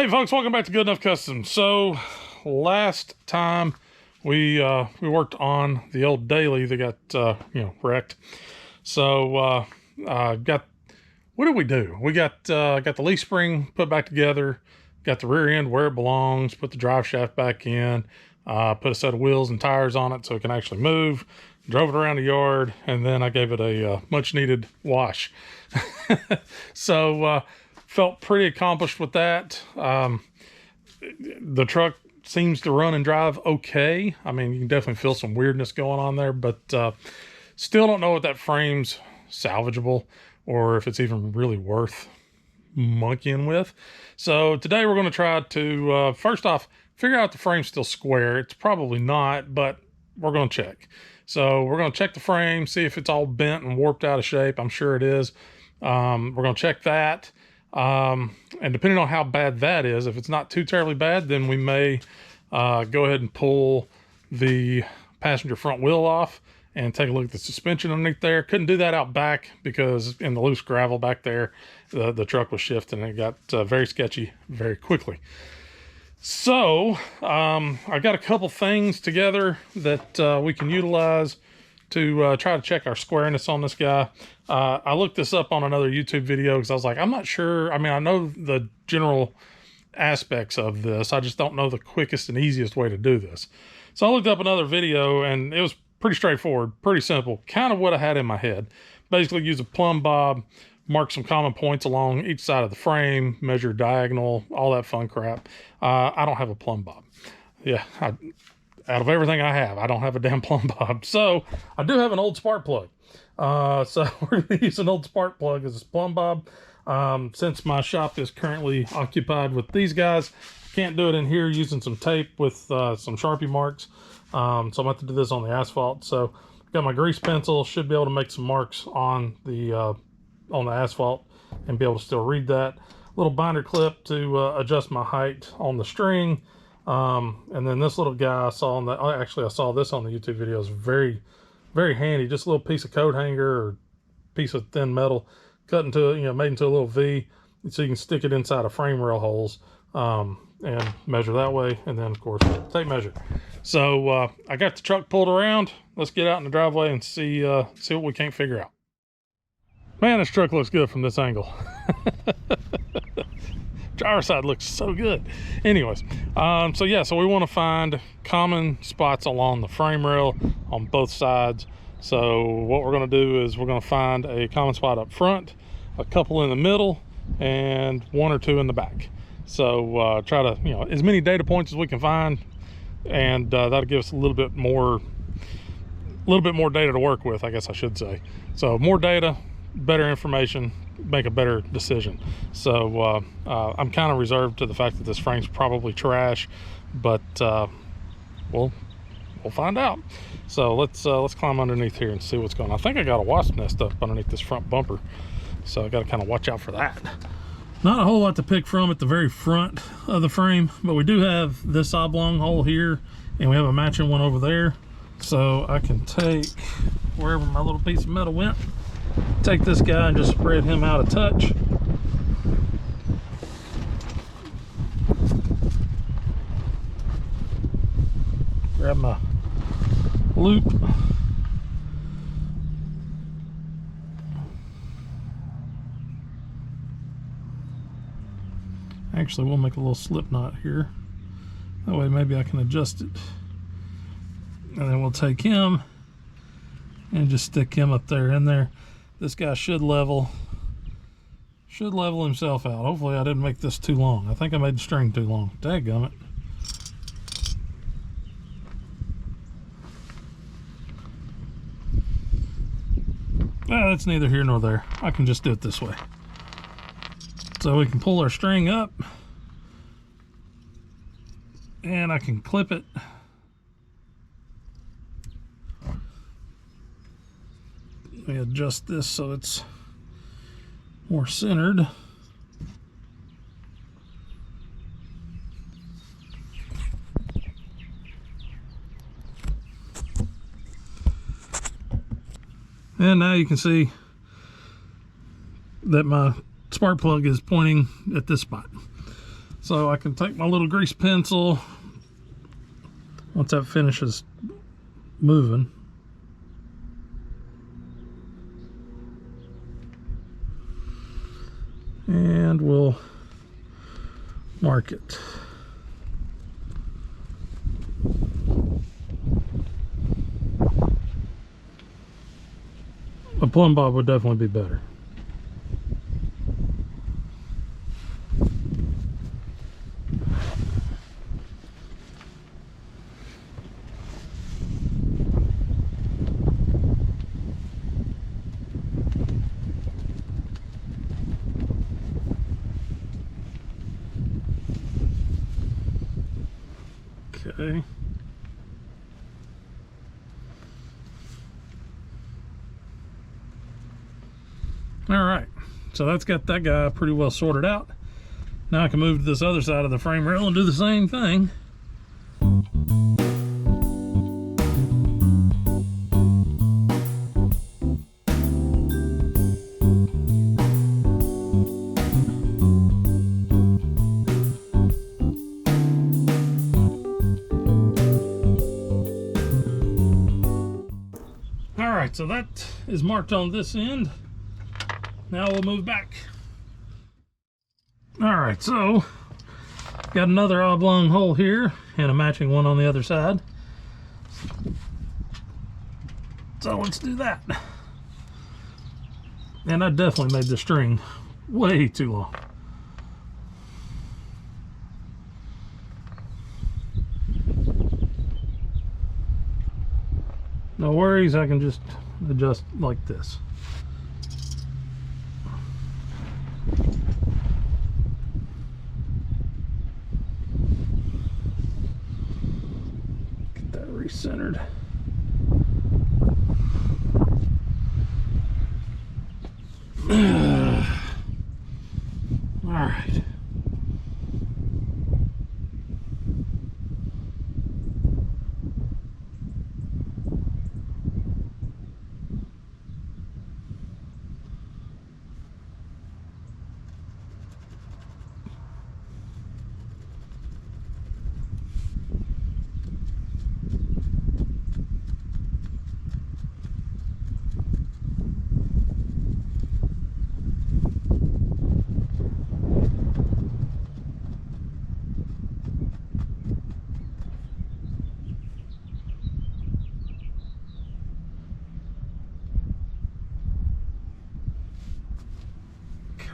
Hey folks, welcome back to Good Enough Customs. So last time we worked on the old daily that got wrecked. So got, what did we do? We got the leaf spring put back together, got the rear end where it belongs, put the drive shaft back in, put a set of wheels and tires on it so it can actually move, drove it around the yard, and then I gave it a much needed wash. So felt pretty accomplished with that. The truck seems to run and drive okay. I mean, you can definitely feel some weirdness going on there, but still don't know if that frame's salvageable or if it's even really worth monkeying with. So today we're going to try to, first off, figure out if the frame's still square. It's probably not, but we're going to check. So we're going to check the frame, see if it's all bent and warped out of shape. I'm sure it is. We're going to check that. And depending on how bad that is, if it's not too terribly bad, then we may go ahead and pull the passenger front wheel off and take a look at the suspension underneath there. Couldn't do that out back because in the loose gravel back there, the truck was shifting and it got very sketchy very quickly. So I got a couple things together that we can utilize to try to check our squareness on this guy. I looked this up on another YouTube video because I was like, I'm not sure. I mean, I know the general aspects of this. I just don't know the quickest and easiest way to do this. So I looked up another video and it was pretty straightforward, pretty simple, kind of what I had in my head. Basically use a plumb bob, mark some common points along each side of the frame, measure diagonal, all that fun crap. I don't have a plumb bob. Yeah, out of everything I have, I don't have a damn plumb bob. So I do have an old spark plug. So we're going to use an old spark plug as a plumb bob. Since my shop is currently occupied with these guys, can't do it in here using some tape with some Sharpie marks. So I'm going to have to do this on the asphalt. So got my grease pencil, should be able to make some marks on the asphalt and be able to still read that. Little binder clip to adjust my height on the string. And then this little guy I saw on the, actually I saw this on the YouTube video, is very, very handy. Just a little piece of coat hanger or piece of thin metal cut into, made into a little V so you can stick it inside of frame rail holes, and measure that way. And then of course, tape measure. So, I got the truck pulled around. Let's get out in the driveway and see what we can't figure out. Man, this truck looks good from this angle. Driver side looks so good. Anyways, so we want to find common spots along the frame rail on both sides. So what we're going to do is we're going to find a common spot up front, a couple in the middle, and one or two in the back. So try to, as many data points as we can find, and that'll give us a little bit more data to work with, I guess I should say. So more data, better information, make a better decision. So I'm kind of reserved to the fact that this frame's probably trash, but we'll find out. So let's climb underneath here and see what's going on. I think I got a wasp nest up underneath this front bumper, so I got to kind of watch out for that. Not a whole lot to pick from at the very front of the frame, but we do have this oblong hole here, and we have a matching one over there. So I can take wherever my little piece of metal went, take this guy and just spread him out a touch. Grab my loop. Actually, we'll make a little slip knot here. That way maybe I can adjust it. And then we'll take him and just stick him up there in there. This guy should level himself out. Hopefully I didn't make this too long. I think I made the string too long. Dadgummit. That's neither here nor there. I can just do it this way. So we can pull our string up and I can clip it. Let me adjust this so it's more centered. And now you can see that my spark plug is pointing at this spot. So I can take my little grease pencil once that finishes moving. And we'll mark it. A plumb bob would definitely be better. Okay. All right, so that's got that guy pretty well sorted out. Now I can move to this other side of the frame rail and do the same thing. All right, so that is marked on this end. Now we'll move back. All right, so got another oblong hole here and a matching one on the other side. So let's do that. And I definitely made the string way too long. No worries, I can just adjust like this. Get that recentered. All right.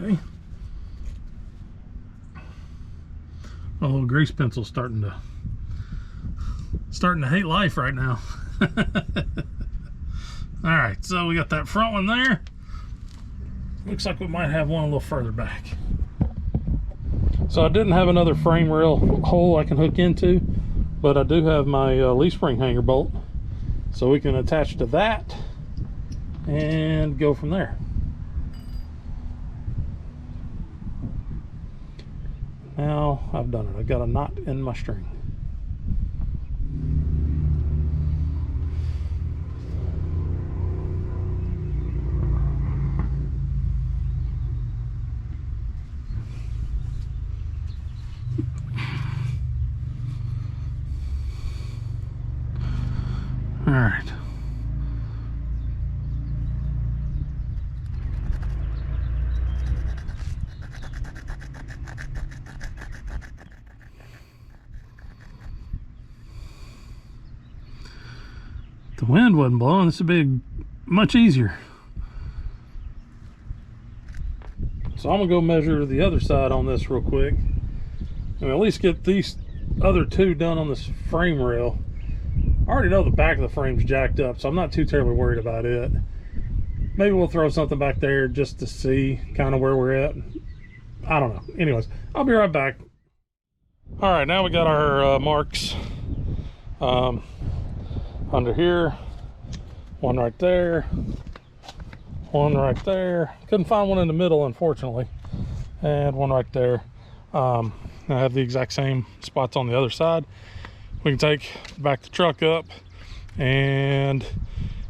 Okay. My little grease pencil's starting to hate life right now. All right, so we got that front one there. Looks like we might have one a little further back. So I didn't have another frame rail hole I can hook into, but I do have my leaf spring hanger bolt, so we can attach to that and go from there. Now I've done it. I've got a knot in my string. All right. The wind wasn't blowing, this would be much easier. So I'm gonna go measure the other side on this real quick, and at least get these other two done on this frame rail. I already know the back of the frame's jacked up, so I'm not too terribly worried about it. Maybe we'll throw something back there just to see kind of where we're at. I don't know. Anyways, I'll be right back. All right, now we got our marks under here. One right there. One right there. Couldn't find one in the middle, unfortunately. And one right there. I have the exact same spots on the other side. We can back the truck up and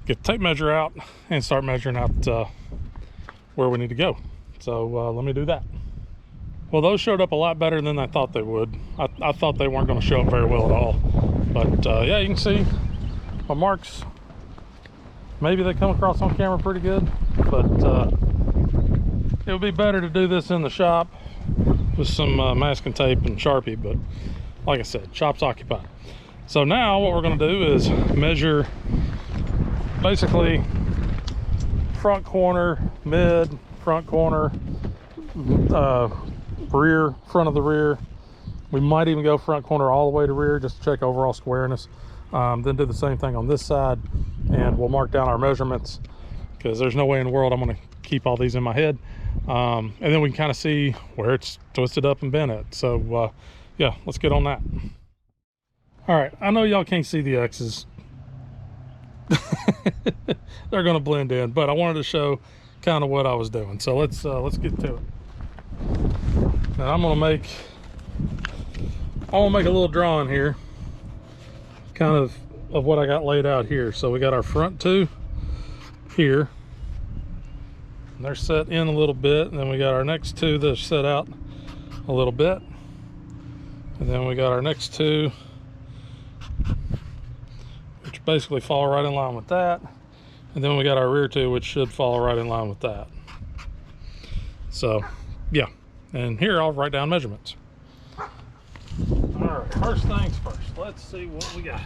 get the tape measure out and start measuring out where we need to go. So let me do that. Well, those showed up a lot better than I thought they would. I thought they weren't going to show up very well at all. But yeah, you can see my marks. Maybe they come across on camera pretty good, but it would be better to do this in the shop with some masking tape and Sharpie. But like I said, shop's occupied. So now what we're going to do is measure basically front corner, mid, front corner, rear, front of the rear. We might even go front corner all the way to rear just to check overall squareness. Then do the same thing on this side, and we'll mark down our measurements, because there's no way in the world I'm going to keep all these in my head. And then we can kind of see where it's twisted up and bent at. So yeah, let's get on that. All right, I know y'all can't see the X's. They're going to blend in, but I wanted to show kind of what I was doing. So let's get to it. Now I'm going to make a little drawing here, kind of what I got laid out here. So we got our front two here, and they're set in a little bit, and then we got our next two that are set out a little bit, and then we got our next two which basically fall right in line with that, and then we got our rear two which should fall right in line with that. So yeah, and here I'll write down measurements. All right, first things first, let's see what we got.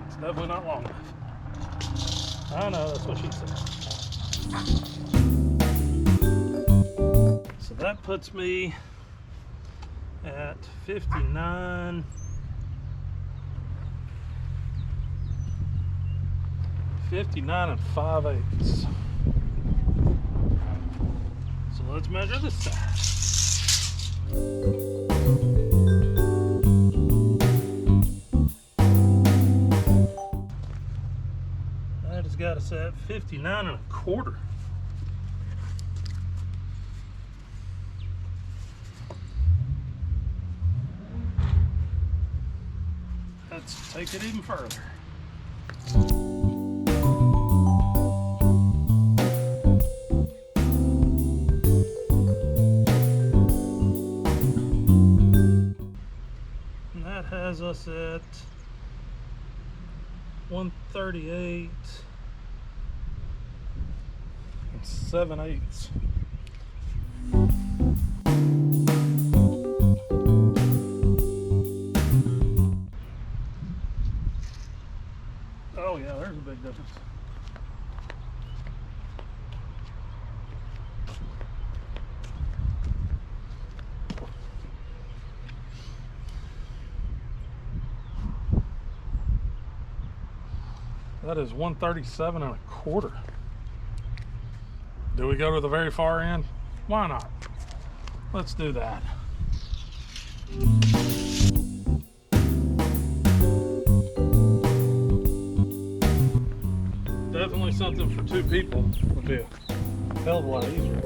It's definitely not long enough. I know, that's what she said. So that puts me at 59 and 5/8. So let's measure this side. That has got us at 59 1/4. Let's take it even further. And that has us at 138 and 7/8. Oh yeah, there's a big difference. That is 137 1/4. Do we go to the very far end? Why not? Let's do that. Definitely something for two people would be a hell of a lot easier.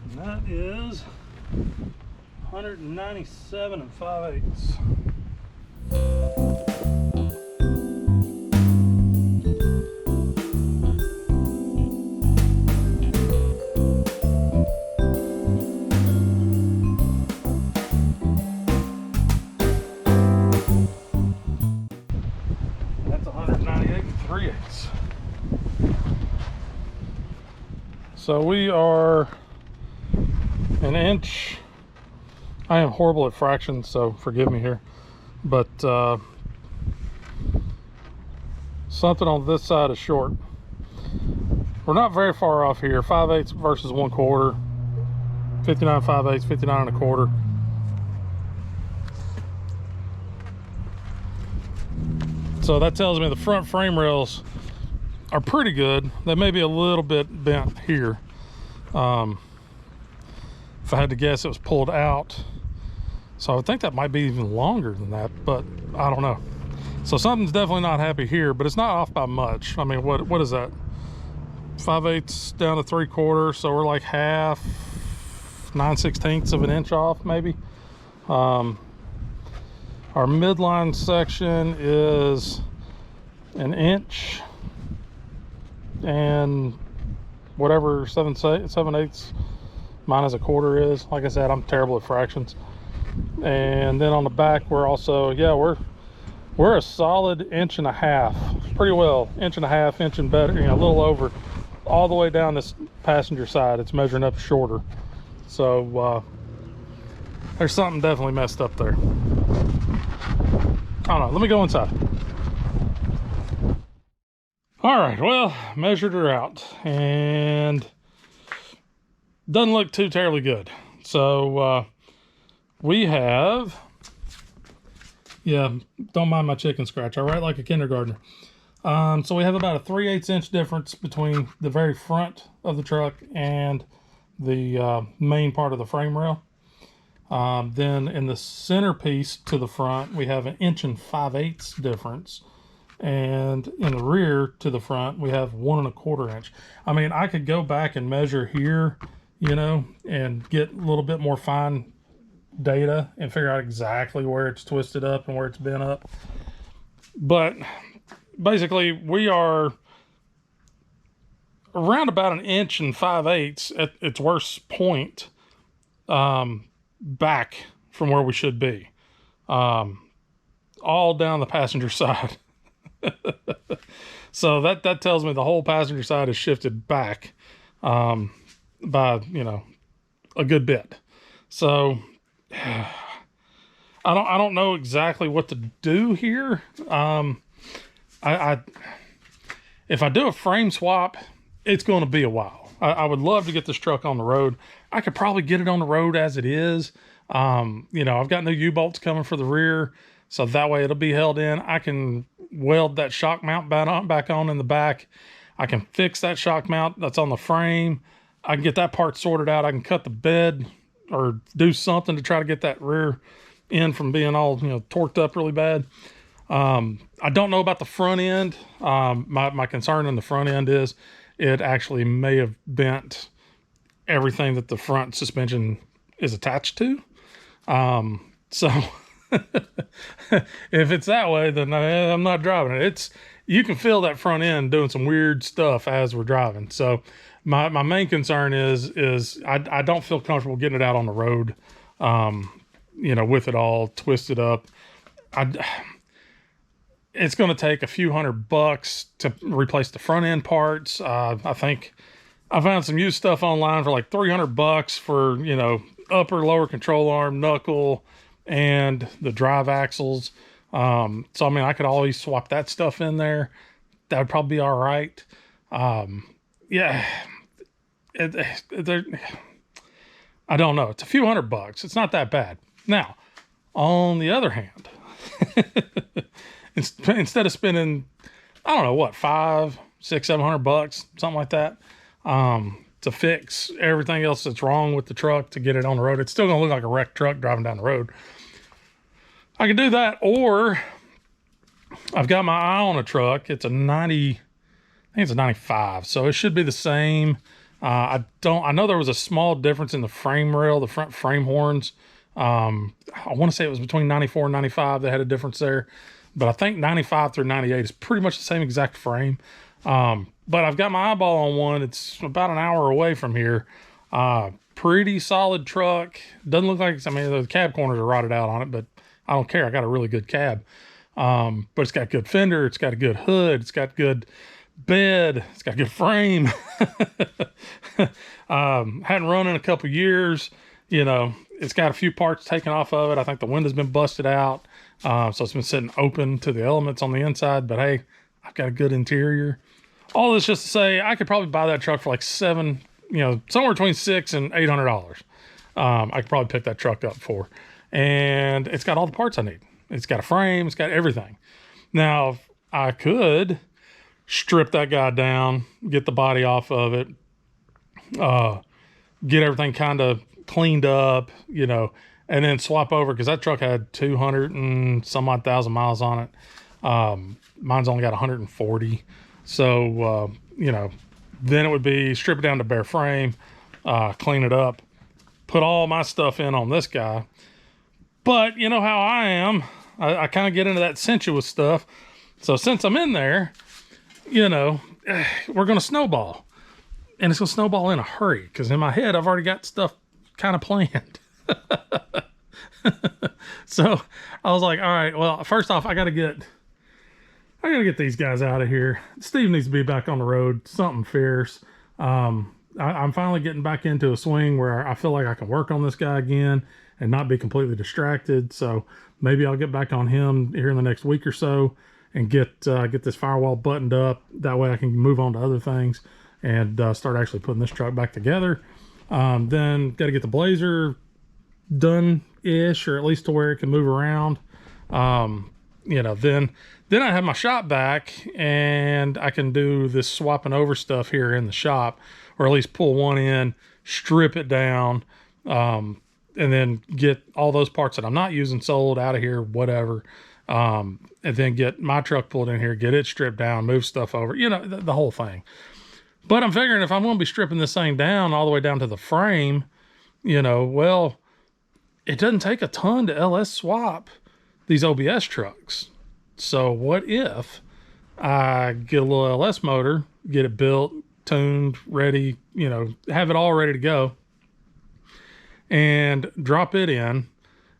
And that is 197 and 5/8. So we are an inch. I am horrible at fractions, so forgive me here, but something on this side is short. We're not very far off here. 5/8 versus 1/4. 59 5/8, 59 1/4. So that tells me the front frame rails are pretty good. They may be a little bit bent here. If I had to guess, it was pulled out. So I would think that might be even longer than that, but I don't know. So something's definitely not happy here, but it's not off by much. I mean, what is that? 5/8 down to 3/4, so we're like half, 9/16 of an inch off maybe. Our midline section is an inch and whatever 7/8 minus a quarter is. Like I said, I'm terrible at fractions. And then on the back, we're also, yeah, we're a solid 1.5 inches, pretty well 1.5 inches, inch and better, you know, a little over, all the way down this passenger side. It's measuring up shorter. So there's something definitely messed up there. I don't know, let me go inside. All right, well, measured her out and doesn't look too terribly good. So we have, yeah, don't mind my chicken scratch. I write like a kindergartner. So we have about a 3/8 inch difference between the very front of the truck and the main part of the frame rail. Then in the centerpiece to the front, we have an 1 5/8 difference. And in the rear to the front, we have 1 1/4 inch. I mean, I could go back and measure here, you know, and get a little bit more fine data and figure out exactly where it's twisted up and where it's bent up. But basically, we are around about 1 5/8 inches at its worst point, back from where we should be, all down the passenger side. So that tells me the whole passenger side is shifted back by, you know, a good bit. So I don't know exactly what to do here. If I do a frame swap, it's going to be a while. I would love to get this truck on the road. I could probably get it on the road as it is. You know, I've got new U-bolts coming for the rear, so that way it'll be held in. I can weld that shock mount back on in the back. I can fix that shock mount that's on the frame. I can get that part sorted out. I can cut the bed or do something to try to get that rear end from being all, you know, torqued up really bad. I don't know about the front end. My concern on the front end is it actually may have bent everything that the front suspension is attached to. So if it's that way, then I'm not driving it. You can feel that front end doing some weird stuff as we're driving. So my main concern is I don't feel comfortable getting it out on the road, you know, with it all twisted up. It's going to take a few $100 to replace the front end parts. I think I found some used stuff online for like $300 for, you know, upper lower control arm, knuckle, and the drive axles. So I mean, I could always swap that stuff in there. That would probably be all right. Yeah, I don't know. It's a few $100. It's not that bad. Now, on the other hand, instead of spending, I don't know what, $500, $600, $700, something like that, to fix everything else that's wrong with the truck to get it on the road, it's still gonna look like a wrecked truck driving down the road. I can do that, or I've got my eye on a truck. It's a 90, I think it's a 95, so it should be the same. I know there was a small difference in the frame rail, the front frame horns. I want to say it was between 94 and 95. They had a difference there, but I think 95 through 98 is pretty much the same exact frame. But I've got my eyeball on one. It's about an hour away from here. Pretty solid truck. Doesn't look like, I mean, the cab corners are rotted out on it, but I don't care. I got a really good cab. But it's got good fender. It's got a good hood. It's got good bed. It's got good frame. Hadn't run in a couple years. You know, it's got a few parts taken off of it. I think the window's been busted out. So it's been sitting open to the elements on the inside, but hey, I've got a good interior. All this just to say, I could probably buy that truck for like somewhere between $600 and $800. I could probably pick that truck up for, and it's got all the parts I need. It's got a frame, it's got everything. Now, I could strip that guy down, get the body off of it, get everything kind of cleaned up, you know, and then swap over, because that truck had 200 and some odd thousand miles on it. Mine's only got 140. So, you know, then it would be strip it down to bare frame, clean it up, put all my stuff in on this guy. But you know how I am. I kind of get into that sensuous stuff. So since I'm in there, you know, we're going to snowball. And it's going to snowball in a hurry. Because in my head, I've already got stuff kind of planned. So I was like, all right, well, first off, I gotta get these guys out of here. Steve needs to be back on the road, something fierce. I'm finally getting back into a swing where I feel like I can work on this guy again and not be completely distracted. So maybe I'll get back on him here in the next week or so and get this firewall buttoned up. That way I can move on to other things and start actually putting this truck back together. Then got to get the Blazer done-ish, or at least to where it can move around. You know, then I have my shop back and I can do this swapping over stuff here in the shop, or at least pull one in, strip it down, and then get all those parts that I'm not using sold out of here, whatever. And then get my truck pulled in here, get it stripped down, move stuff over, you know, the whole thing. But I'm figuring if I'm going to be stripping this thing down all the way down to the frame, you know, well, it doesn't take a ton to LS swap these OBS trucks. So what if I get a little LS motor, get it built, tuned, ready, you know, have it all ready to go, and drop it in,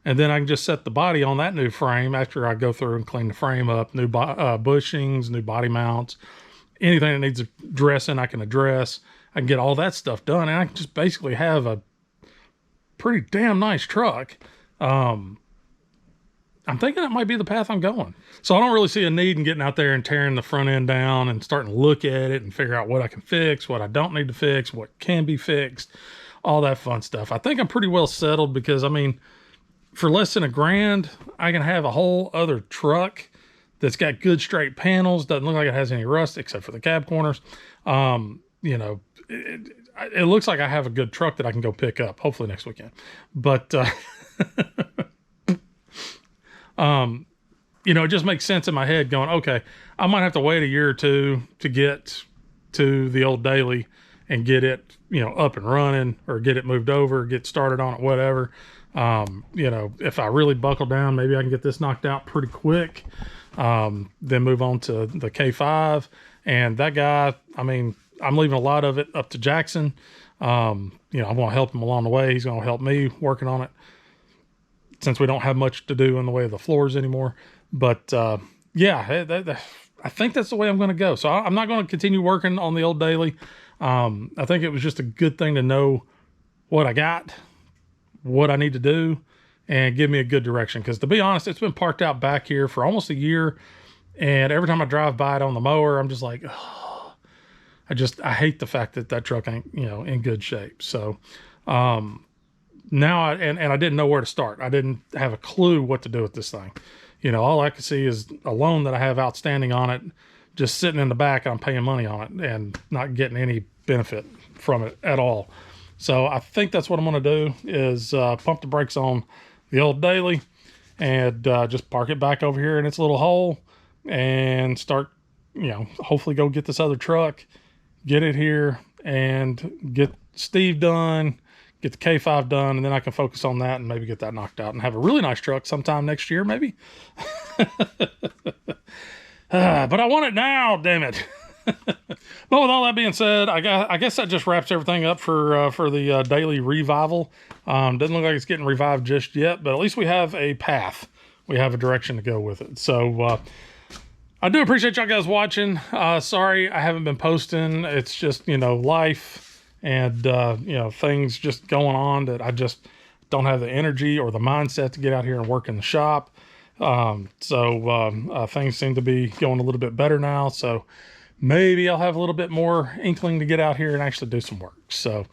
and then I can just set the body on that new frame after I go through and clean the frame up, new bushings, new body mounts, anything that needs addressing, I can address. I can get all that stuff done, and I can just basically have a pretty damn nice truck. I'm thinking that might be the path I'm going. So I don't really see a need in getting out there and tearing the front end down and starting to look at it and figure out what I can fix, what I don't need to fix, what can be fixed, all that fun stuff. I think I'm pretty well settled because, I mean, for less than $1,000, I can have a whole other truck that's got good straight panels, doesn't look like it has any rust except for the cab corners. You know, it looks like I have a good truck that I can go pick up, hopefully next weekend. But, you know, it just makes sense in my head going, okay, I might have to wait a year or two to get to the old daily and get it, you know, up and running, or get it moved over, get started on it, whatever. You know, if I really buckle down, maybe I can get this knocked out pretty quick. Then move on to the K5. And that guy, I mean, I'm leaving a lot of it up to Jackson. You know, I'm going to help him along the way. He's going to help me working on it, since we don't have much to do in the way of the floors anymore. But yeah, I think that's the way I'm going to go. So I'm not going to continue working on the old daily. I think it was just a good thing to know what I got, what I need to do, and give me a good direction. Because to be honest, it's been parked out back here for almost a year. And every time I drive by it on the mower, I'm just like, oh, I hate the fact that truck ain't, you know, in good shape. So, now I didn't know where to start. I didn't have a clue what to do with this thing. You know, all I could see is a loan that I have outstanding on it, just sitting in the back. I'm paying money on it and not getting any benefit from it at all. So I think that's what I'm going to do is pump the brakes on the old daily and just park it back over here in its little hole and start, you know, hopefully go get this other truck, get it here, and get Steve done, get the K5 done, and then I can focus on that and maybe get that knocked out and have a really nice truck sometime next year, maybe. But I want it now, damn it. But with all that being said, I guess that just wraps everything up for the daily revival. Doesn't look like it's getting revived just yet, but at least we have a path. We have a direction to go with it. So I do appreciate y'all guys watching. Sorry I haven't been posting. It's just, you know, life and, you know, things just going on that I just don't have the energy or the mindset to get out here and work in the shop. So things seem to be going a little bit better now. So maybe I'll have a little bit more inkling to get out here and actually do some work. So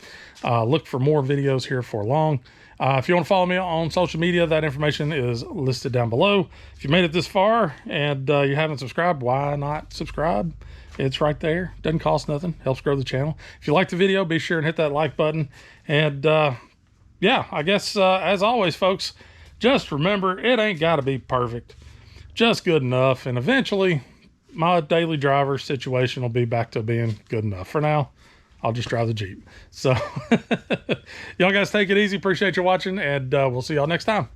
look for more videos here for long. If you want to follow me on social media, that information is listed down below. If you made it this far and you haven't subscribed, why not subscribe? It's right there. Doesn't cost nothing. Helps grow the channel. If you like the video, be sure and hit that like button. And yeah, I guess as always, folks, just remember, it ain't got to be perfect. Just good enough. And eventually, my daily driver situation will be back to being good enough. For now, I'll just drive the Jeep. So y'all guys take it easy. Appreciate you watching, and we'll see y'all next time.